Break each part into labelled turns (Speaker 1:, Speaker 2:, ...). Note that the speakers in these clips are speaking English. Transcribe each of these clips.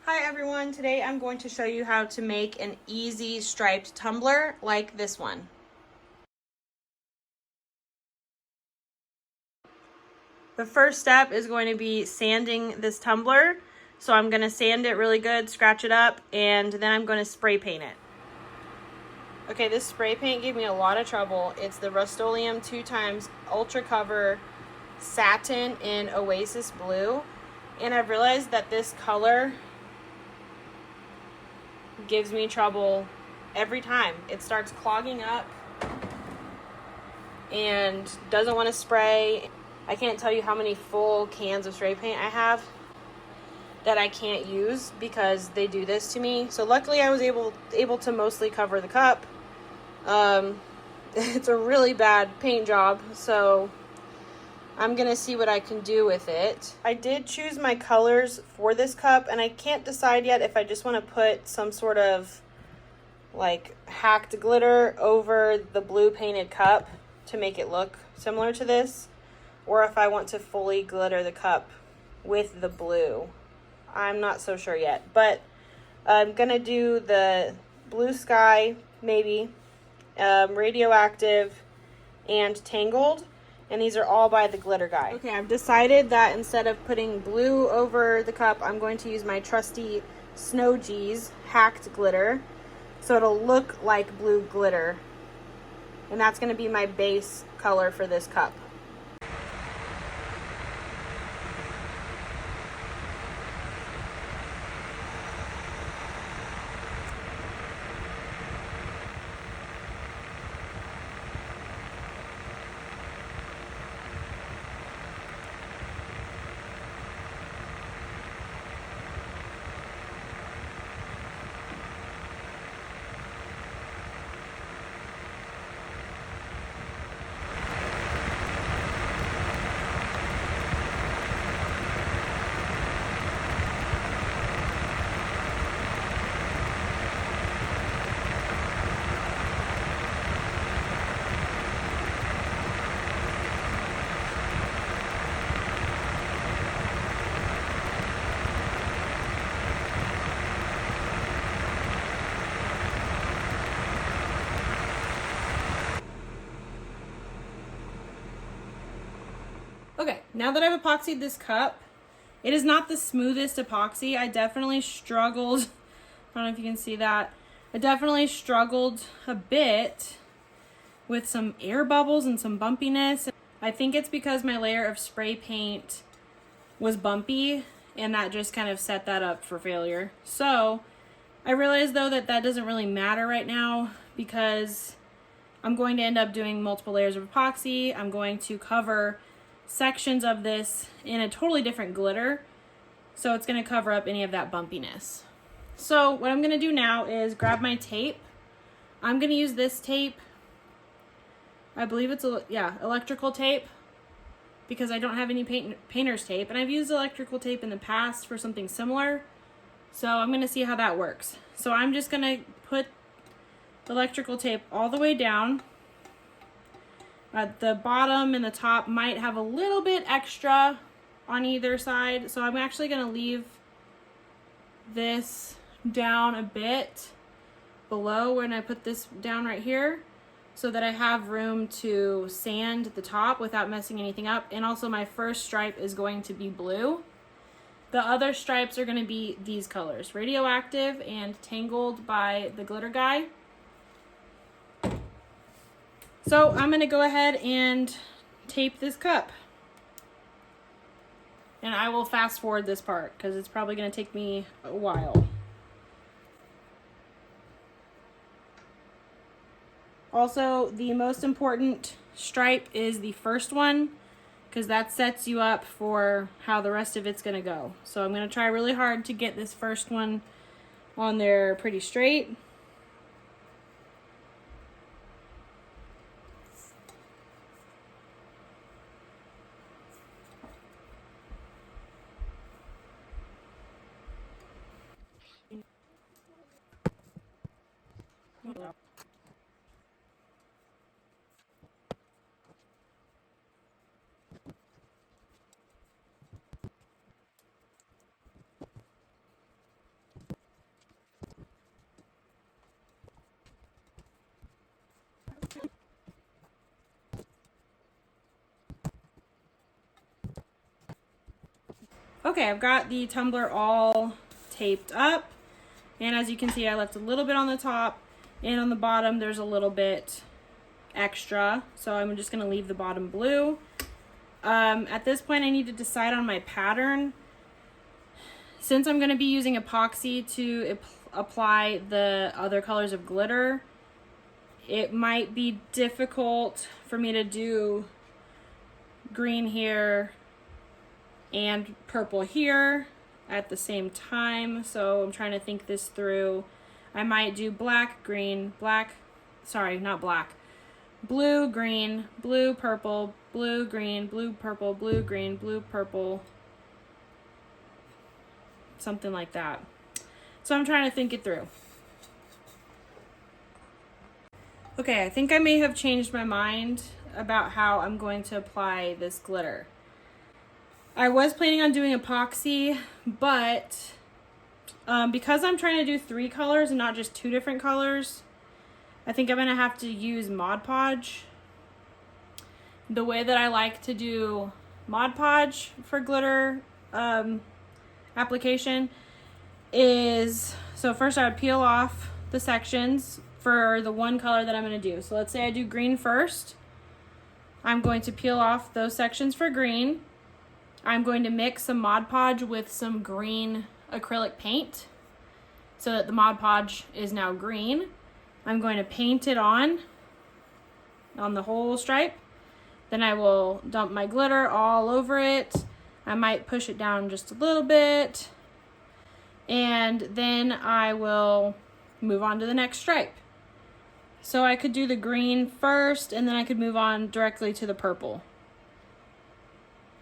Speaker 1: Hi everyone, today I'm going to show you how to make an easy striped tumbler like this one. The first step is going to be sanding this tumbler. So I'm going to sand it really good, scratch it up, and then I'm going to spray paint it. Okay, this spray paint gave me a lot of trouble. It's the Rust-Oleum 2x Ultra Cover Satin in Oasis Blue. And I've realized that this color gives me trouble every time. It starts clogging up and doesn't want to spray. I can't tell you how many full cans of spray paint I have that I can't use because they do this to me. So luckily I was able to mostly cover the cup. It's a really bad paint job, so I'm gonna see what I can do with it. I did choose my colors for this cup, and I can't decide yet if I just want to put some sort of like hacked glitter over the blue painted cup to make it look similar to this, or if I want to fully glitter the cup with the blue. I'm not so sure yet, but I'm gonna do the blue sky, maybe, radioactive, and tangled. And these are all by the glitter guy. Okay, I've decided that instead of putting blue over the cup, I'm going to use my trusty Snow G's hacked glitter. So it'll look like blue glitter. And that's going to be my base color for this cup. Okay, now that I've epoxied this cup, it is not the smoothest epoxy. I definitely struggled, I don't know if you can see that. I definitely struggled a bit with some air bubbles and some bumpiness. I think it's because my layer of spray paint was bumpy and that just kind of set that up for failure. So I realized though that doesn't really matter right now because I'm going to end up doing multiple layers of epoxy. I'm going to cover sections of this in a totally different glitter, so it's going to cover up any of that bumpiness. So what I'm going to do now is grab my tape. I'm going to use this tape. I believe it's electrical tape, because I don't have any painter's tape, and I've used electrical tape in the past for something similar, so I'm going to see how that works. So I'm just going to put electrical tape all the way down. The bottom and the top might have a little bit extra on either side, so I'm actually going to leave this down a bit below when I put this down right here, so that I have room to sand the top without messing anything up. And also my first stripe is going to be blue. The other stripes are going to be these colors, radioactive and tangled by the glitter guy. So I'm going to go ahead and tape this cup. And I will fast forward this part because it's probably going to take me a while. Also, the most important stripe is the first one, because that sets you up for how the rest of it's going to go. So I'm going to try really hard to get this first one on there pretty straight. Okay, I've got the tumbler all taped up, and as you can see, I left a little bit on the top, and on the bottom there's a little bit extra, so I'm just going to leave the bottom blue. At this point I need to decide on my pattern. Since I'm going to be using epoxy to apply the other colors of glitter, it might be difficult for me to do green here and purple here at the same time, so I'm trying to think this through. I might do black, green, black, sorry, not black, blue, green, blue, purple, blue, green, blue, purple, blue, green, blue, purple, something like that. So I'm trying to think it through. Okay, I think I may have changed my mind about how I'm going to apply this glitter. I was planning on doing epoxy, but because I'm trying to do 3 colors and not just 2 different colors, I think I'm going to have to use Mod Podge. The way that I like to do Mod Podge for glitter application is, so first I would peel off the sections for the one color that I'm going to do. So let's say I do green first. I'm going to peel off those sections for green. I'm going to mix some Mod Podge with some green acrylic paint so that the Mod Podge is now green. I'm going to paint it on the whole stripe. Then I will dump my glitter all over it. I might push it down just a little bit. And then I will move on to the next stripe. So I could do the green first, and then I could move on directly to the purple.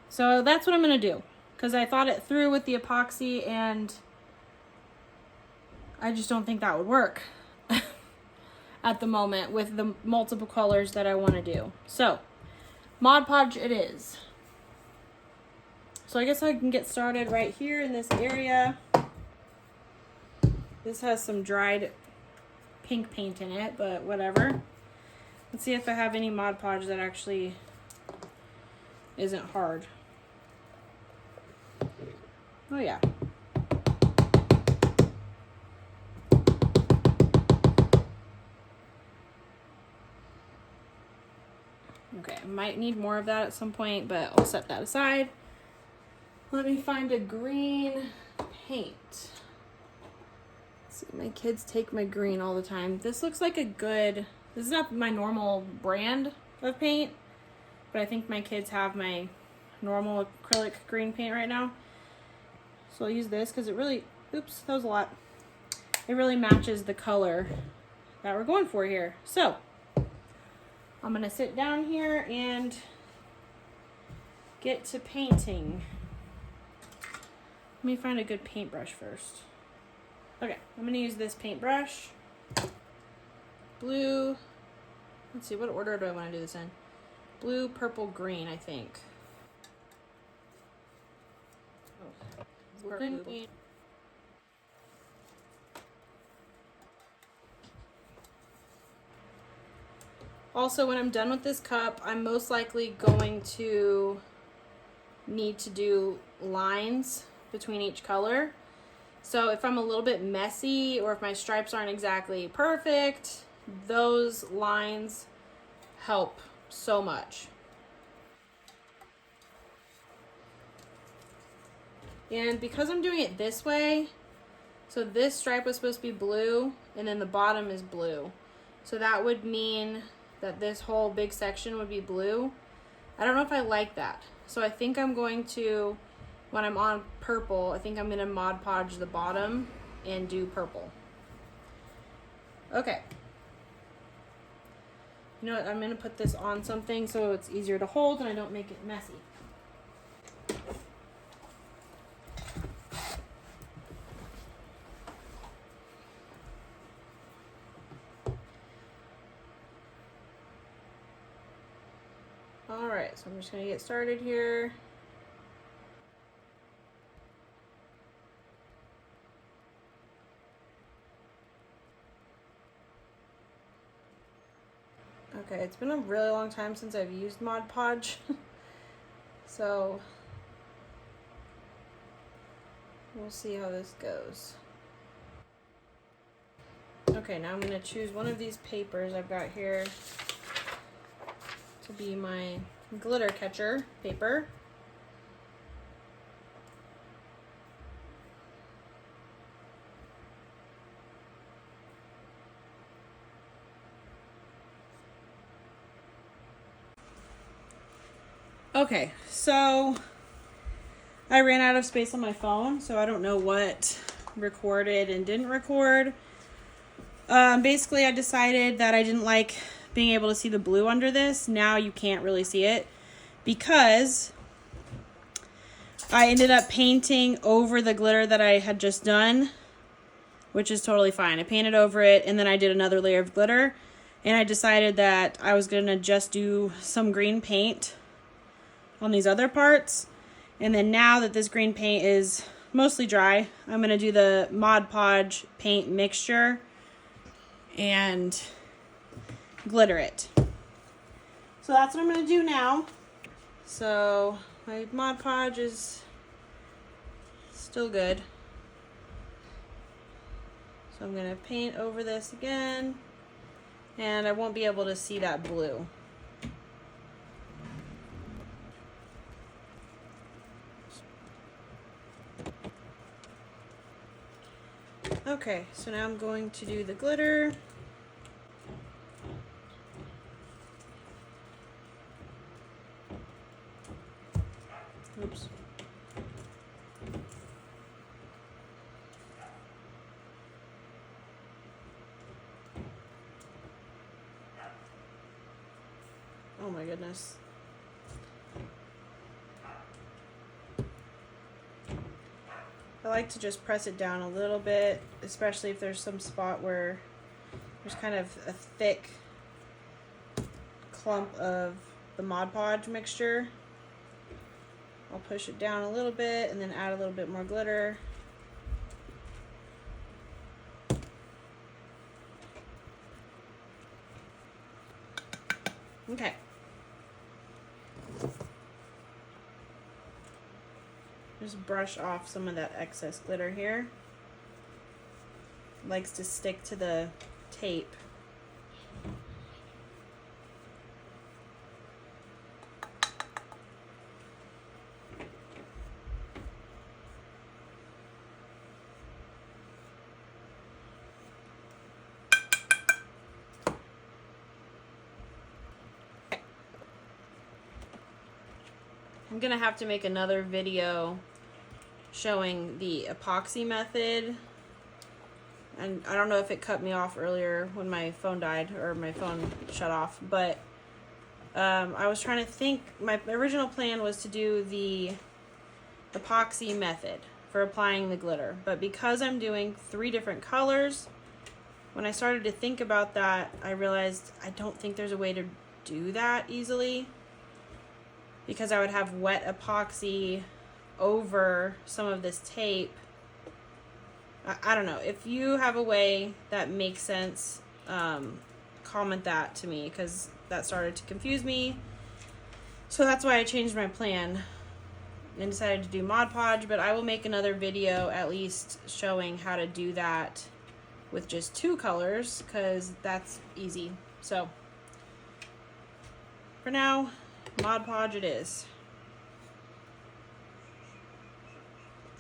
Speaker 1: So that's what I'm going to do, because I thought it through with the epoxy, and I just don't think that would work at the moment with the multiple colors that I want to do. So Mod Podge it is. So I guess I can get started right here in this area. This has some dried pink paint in it, but whatever. Let's see if I have any Mod Podge that actually isn't hard. Oh yeah. Okay, I might need more of that at some point, but I'll set that aside. Let me find a green paint. See, my kids take my green all the time. This looks like a good, this is not my normal brand of paint, but I think my kids have my normal acrylic green paint right now. So I'll use this because it really, oops, that was a lot. It really matches the color that we're going for here. So I'm gonna sit down here and get to painting. Let me find a good paintbrush first. Okay, I'm gonna use this paintbrush. Blue, let's see, what order do I wanna do this in? Blue, purple, green, I think. Purple. Also, when I'm done with this cup, I'm most likely going to need to do lines between each color. So if I'm a little bit messy, or if my stripes aren't exactly perfect, those lines help so much. And because I'm doing it this way, so this stripe was supposed to be blue, and then the bottom is blue. So that would mean that this whole big section would be blue. I don't know if I like that. So I think I'm going to, when I'm on purple, I think I'm going to Mod Podge the bottom and do purple. Okay. You know what, I'm going to put this on something so it's easier to hold and I don't make it messy. Alright, so I'm just going to get started here. Okay, it's been a really long time since I've used Mod Podge. So we'll see how this goes. Okay, now I'm going to choose one of these papers I've got here to be my glitter catcher paper. Okay, so I ran out of space on my phone, so I don't know what recorded and didn't record. Basically, I decided that I didn't like being able to see the blue under this. Now you can't really see it because I ended up painting over the glitter that I had just done, which is totally fine. I painted over it, and then I did another layer of glitter, and I decided that I was going to just do some green paint on these other parts. And then now that this green paint is mostly dry, I'm going to do the Mod Podge paint mixture and glitter it. So that's what I'm going to do now. So my Mod Podge is still good. So I'm going to paint over this again, and I won't be able to see that blue. Okay, so now I'm going to do the glitter. Oops. Oh my goodness. I like to just press it down a little bit, especially if there's some spot where there's kind of a thick clump of the Mod Podge mixture. I'll push it down a little bit and then add a little bit more glitter. Okay. Just brush off some of that excess glitter here. Likes to stick to the tape. I'm gonna have to make another video showing the epoxy method, and I don't know if it cut me off earlier when my phone died or my phone shut off, but I was trying to think. My original plan was to do the epoxy method for applying the glitter, but because I'm doing 3 different colors, when I started to think about that, I realized I don't think there's a way to do that easily, because I would have wet epoxy over some of this tape. I don't know. If you have a way that makes sense, comment that to me, because that started to confuse me. So that's why I changed my plan and decided to do Mod Podge, but I will make another video at least showing how to do that with just 2 colors, because that's easy. So for now, Mod Podge it is.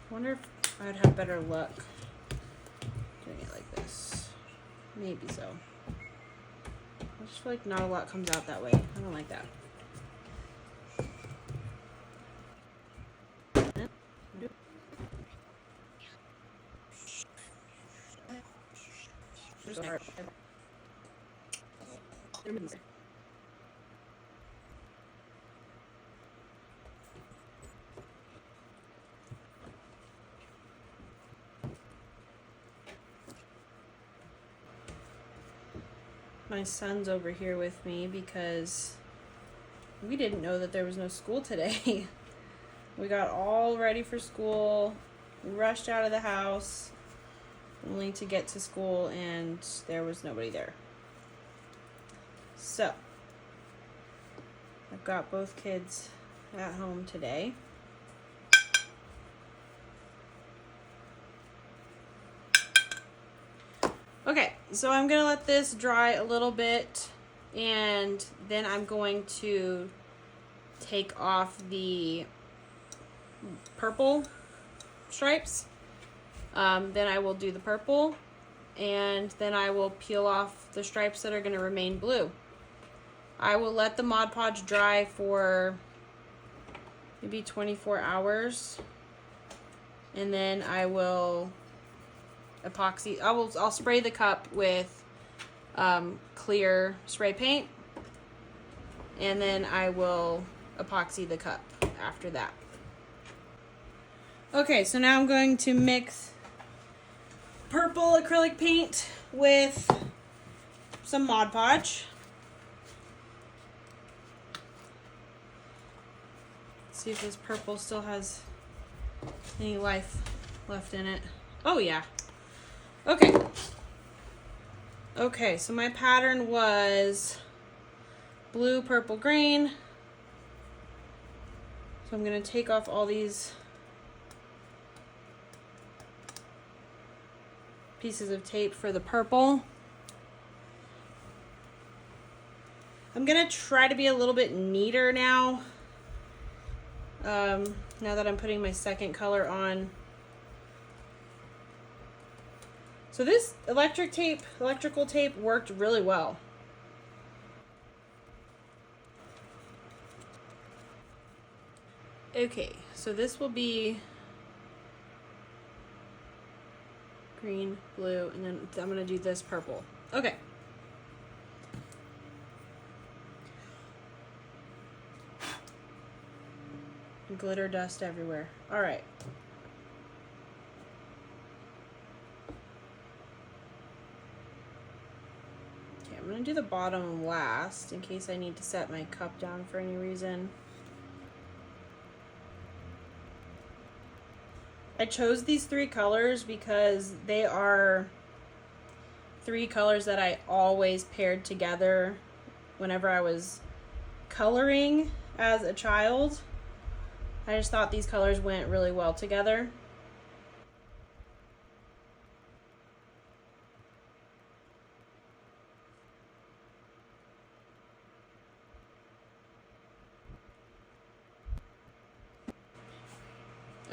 Speaker 1: I wonder if I'd have better luck doing it like this. Maybe so. I just feel like not a lot comes out that way. I don't like that. My son's over here with me because we didn't know that there was no school today. We got all ready for school, rushed out of the house, only to get to school and there was nobody there. So, I've got both kids at home today. Okay, so I'm gonna let this dry a little bit, and then I'm going to take off the purple stripes. Then I will do the purple, and then I will peel off the stripes that are going to remain blue. I will let the Mod Podge dry for maybe 24 hours, and then I will epoxy. I'll spray the cup with clear spray paint, and then I will epoxy the cup after that. Okay, so now I'm going to mix purple acrylic paint with some Mod Podge. See if this purple still has any life left in it. Oh yeah. Okay. Okay, so my pattern was blue, purple, green. So I'm gonna take off all these pieces of tape for the purple. I'm gonna try to be a little bit neater now. Now that I'm putting my second color on. So this electrical tape worked really well. Okay, so this will be green, blue, and then I'm gonna do this purple. Okay. Glitter dust everywhere. All right. Okay, I'm gonna do the bottom last in case I need to set my cup down for any reason. I chose these three colors because they are three colors that I always paired together whenever I was coloring as a child. I just thought these colors went really well together.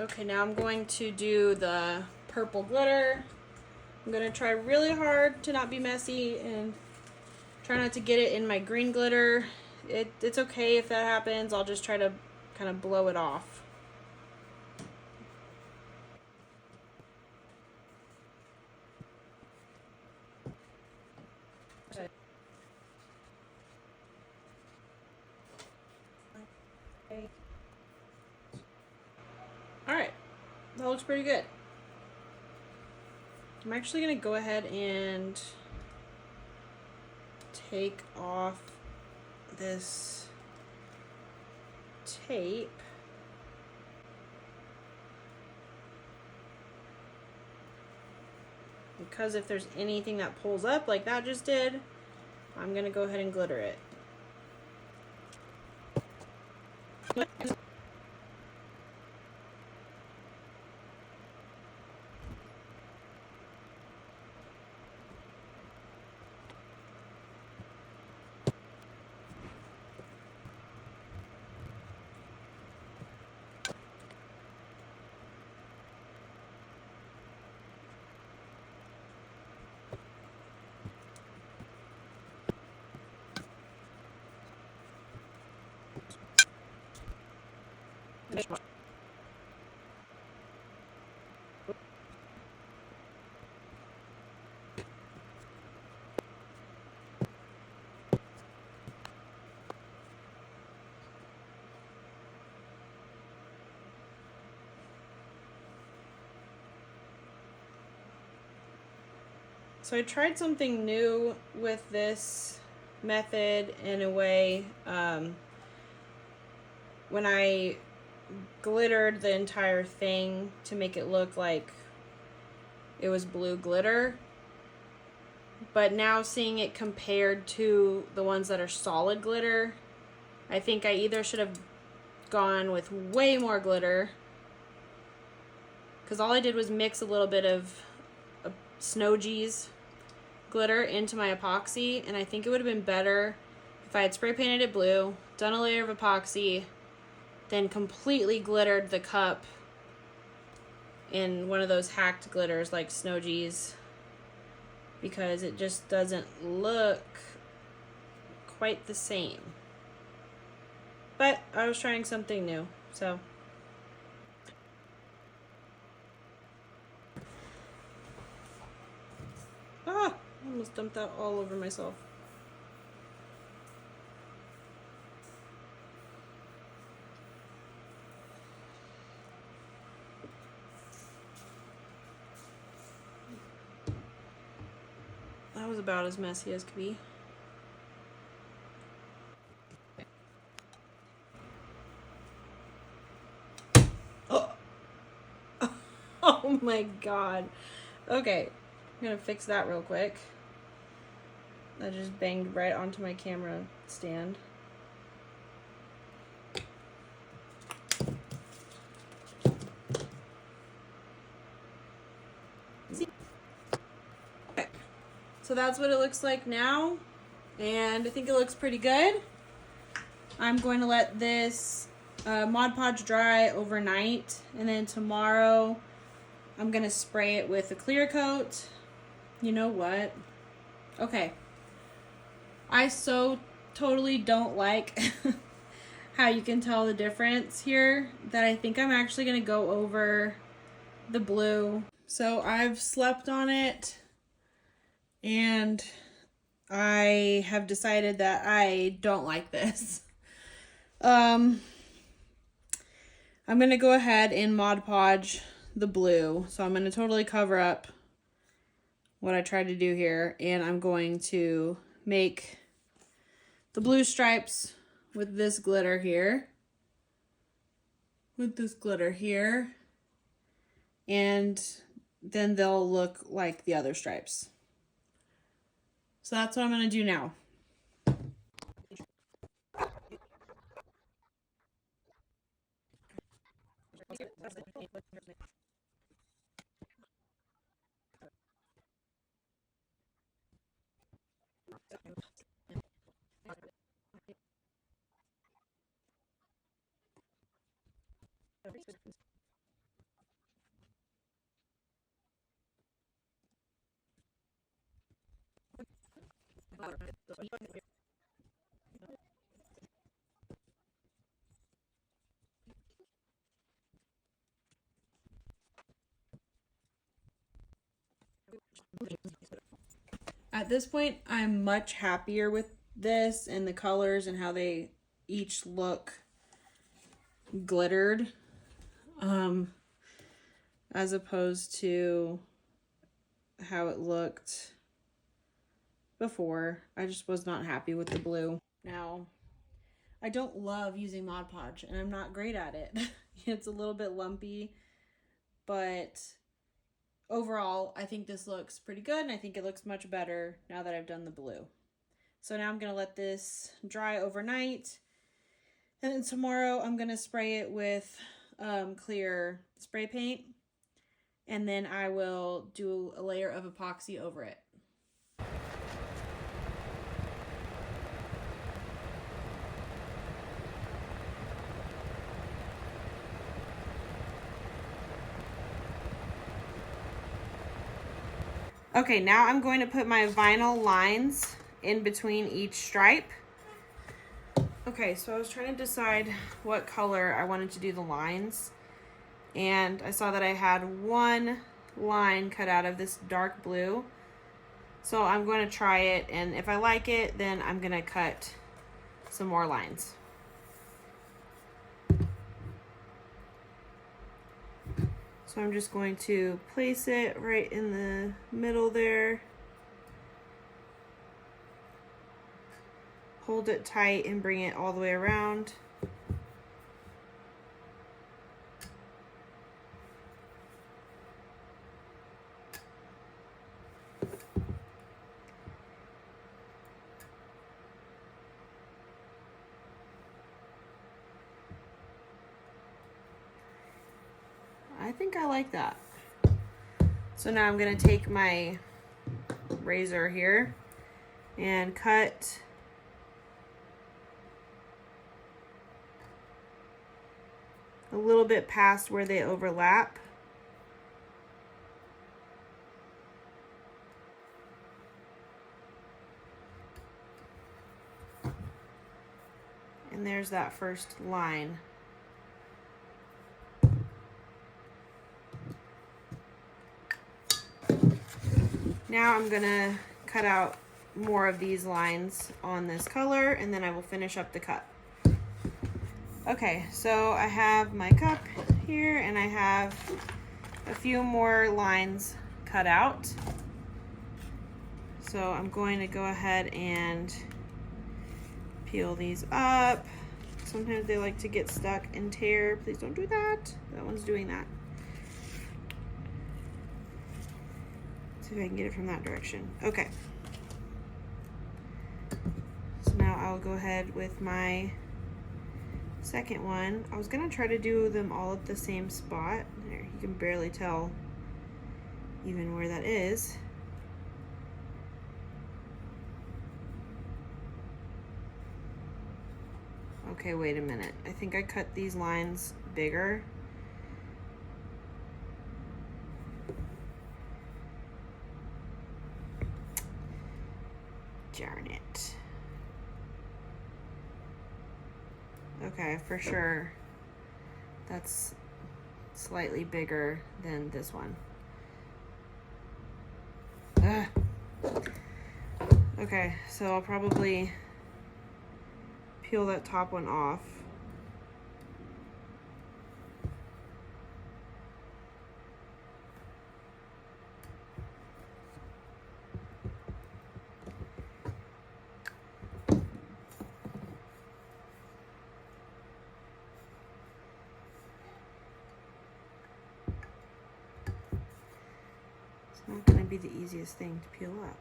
Speaker 1: Okay, now I'm going to do the purple glitter. I'm going to try really hard to not be messy and try not to get it in my green glitter. It's okay if that happens. I'll just try to kind of blow it off. Alright, that looks pretty good. I'm actually going to go ahead and take off this tape. Because if there's anything that pulls up like that just did, I'm going to go ahead and glitter it. So I tried something new with this method in a way. When I glittered the entire thing to make it look like it was blue glitter, but now seeing it compared to the ones that are solid glitter, I think I either should have gone with way more glitter, because all I did was mix a little bit of Snow G's glitter into my epoxy, and I think it would have been better if I had spray painted it blue, done a layer of epoxy, then completely glittered the cup in one of those hacked glitters like Snow G's, because it just doesn't look quite the same. But I was trying something new, so. Ah, I almost dumped that all over myself. That was about as messy as could be. Oh, oh my God. Okay, I'm gonna fix that real quick. That just banged right onto my camera stand. Okay. So that's what it looks like now, and I think it looks pretty good. I'm going to let this Mod Podge dry overnight, and then tomorrow I'm going to spray it with a clear coat. You know what? Okay. I so totally don't like how you can tell the difference here that I think I'm actually going to go over the blue. So I've slept on it, and I have decided that I don't like this. I'm going to go ahead and Mod Podge the blue. So I'm going to totally cover up what I tried to do here, and I'm going to make the blue stripes with this glitter here. And then they'll look like the other stripes. So that's what I'm going to do now. At this point, I'm much happier with this and the colors and how they each look glittered, as opposed to how it looked before. I just was not happy with the blue. Now, I don't love using Mod Podge, and I'm not great at it. It's a little bit lumpy, but overall, I think this looks pretty good, and I think it looks much better now that I've done the blue. So now I'm going to let this dry overnight, and then tomorrow I'm going to spray it with clear spray paint, and then I will do a layer of epoxy over it. Okay, now I'm going to put my vinyl lines in between each stripe. Okay, so I was trying to decide what color I wanted to do the lines, and I saw that I had one line cut out of this dark blue. So I'm going to try it, and if I like it, then I'm going to cut some more lines. So I'm just going to place it right in the middle there. Hold it tight and bring it all the way around. I think I like that. So now I'm going to take my razor here and cut a little bit past where they overlap. And there's that first line. Now I'm gonna cut out more of these lines on this color, and then I will finish up the cup. Okay, so I have my cup here, and I have a few more lines cut out. So I'm going to go ahead and peel these up. Sometimes they like to get stuck and tear. Please don't do that. That one's doing that. See if I can get it from that direction. Okay. So now I'll go ahead with my second one. I was gonna try to do them all at the same spot. There, you can barely tell even where that is. Okay, wait a minute. I think I cut these lines bigger. Darn it. Okay, for sure. That's slightly bigger than this one. Ugh. Okay, so I'll probably peel that top one off. It's not going to be the easiest thing to peel up.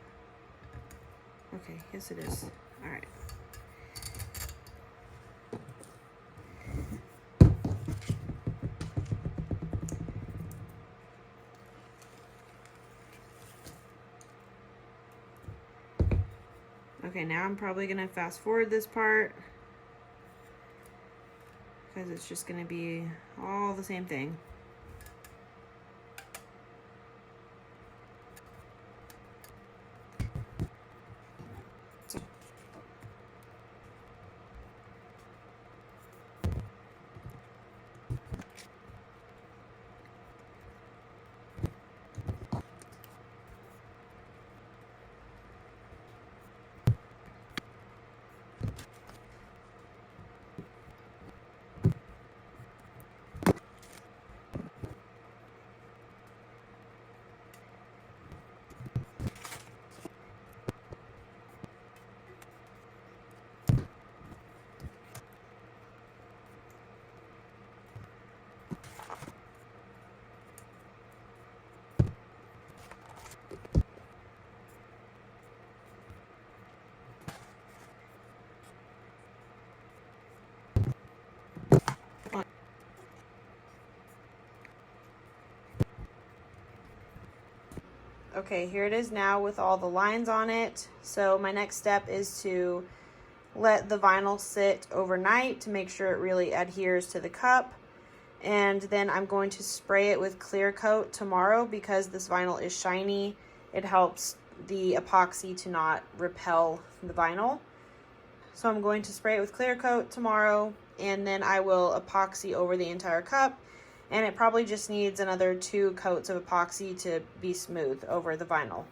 Speaker 1: Okay, yes it is. All right. Okay, now I'm probably gonna fast forward this part because it's just gonna be all the same thing. Okay, here it is now with all the lines on it. So my next step is to let the vinyl sit overnight to make sure it really adheres to the cup. And then I'm going to spray it with clear coat tomorrow because this vinyl is shiny. It helps the epoxy to not repel the vinyl. So I'm going to spray it with clear coat tomorrow, and then I will epoxy over the entire cup. And it probably just needs another 2 coats of epoxy to be smooth over the vinyl.